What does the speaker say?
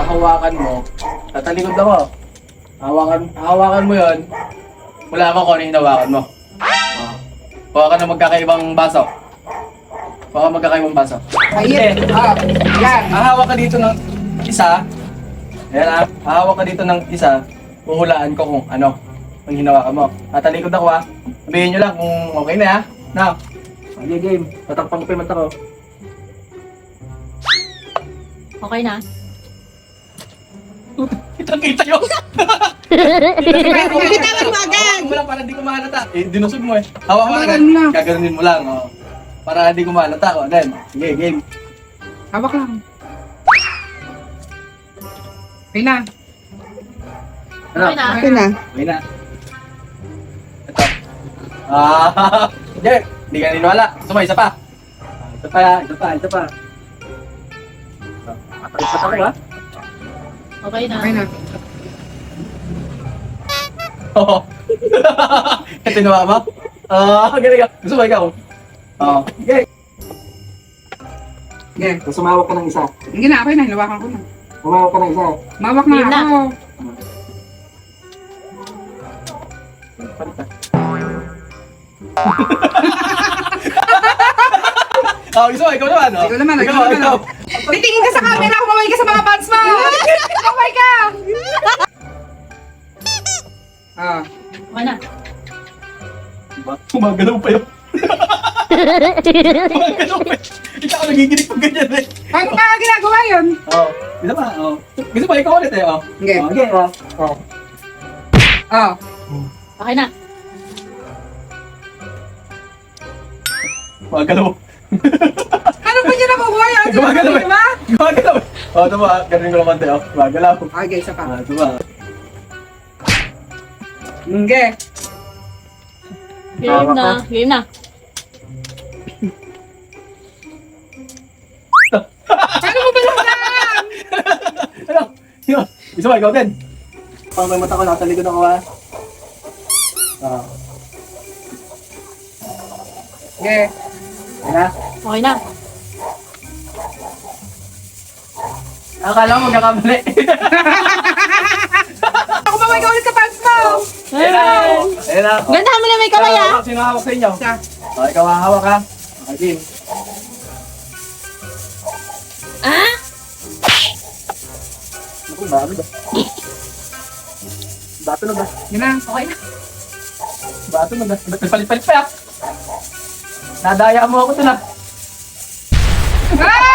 hahawakan mo, tatalikod ako. Hawakan mo yun. Wala ako kung ano yung hinawakan mo. Kuha ka na magkakaibang baso. Kuha ka magkakaibang baso. Ayun. Yan. Hahawak ka dito ng isa. Ayan ah. Hahawak ka dito ng isa. Huhulaan ko kung ano ang hinawakan mo. Tatalikod ako ha. Sabihin nyo lang kung okay na ha. Now. Okay, game. Tatakpang ko yung mata ko. Okay na. Kitang-kita yun! Bitawan mo agad. Mo lang para hindi ko mahalata. Eh, dinusog mo eh. Hawak mo Hawakan agad. mo lang. Gaganunin mo lang. Oh. Para hindi ko mahalata. O, then. Sige, game. Hawak lang. Okay na. Ano? Okay na. Okay na. Okay na. Ito. Hindi. Hindi ka niniwala. Gusto mo, isa pa. Isa pa. Papalit ako ha. Okay na. Okay na. Oo. Tinawa mo? Galing ka. Gusto mo ikaw? Oo. Okay. Okay. So, sumawak ka ng isa. Hindi na, okay na. Hinawakan ko na. Sumawak ka ng isa. Mawak na Game na. ako. Palit ka. Gusto mo, ikaw naman. Oh. Ikaw naman. Ikaw. Titingin ka sa camera. Kumaway ka sa mga fans mo. Kumaway ka. Okay na. Diba? Gumagalaw pa yun. Gumagalaw pa yun. Ikaw nagiginig pag ganyan eh. Paano ka ginagawa yun? Oo. Gusto ba? Oo. Gusto ba? Ikaw ulit eh. Oo. Okay. Okay. Oo. Oh. Okay na. Gumagalaw. Ano ba niya nakukuha yun? Gumagalaw eh. Diba? Gumagalaw eh. Oo, ito ba? Ganun ko naman tayo. Gumagalaw. Okay, isa pa. Ito ba? Okay. Game na. Game na. Ano mo ba lang? Ano? Yun. Gusto ba? Ikaw din. Pang may mata ko, natalikod ako ha. Okay. Okay na? Okay na. Akala mo magkakamali. Kumaway ka ulit sa fans mo. Ayan na. Ayan na. Ganda mo na may kamay ah. Sino hawak sa inyo? Isa. Ikaw hahawak ha. Okay, game. Ah? Naku, bago ba? Bato na ba? Yun na. Okay na. Bato na ba? Ba't nagpalit-palit pa ya? Nadaya mo ako dun ah. Ah!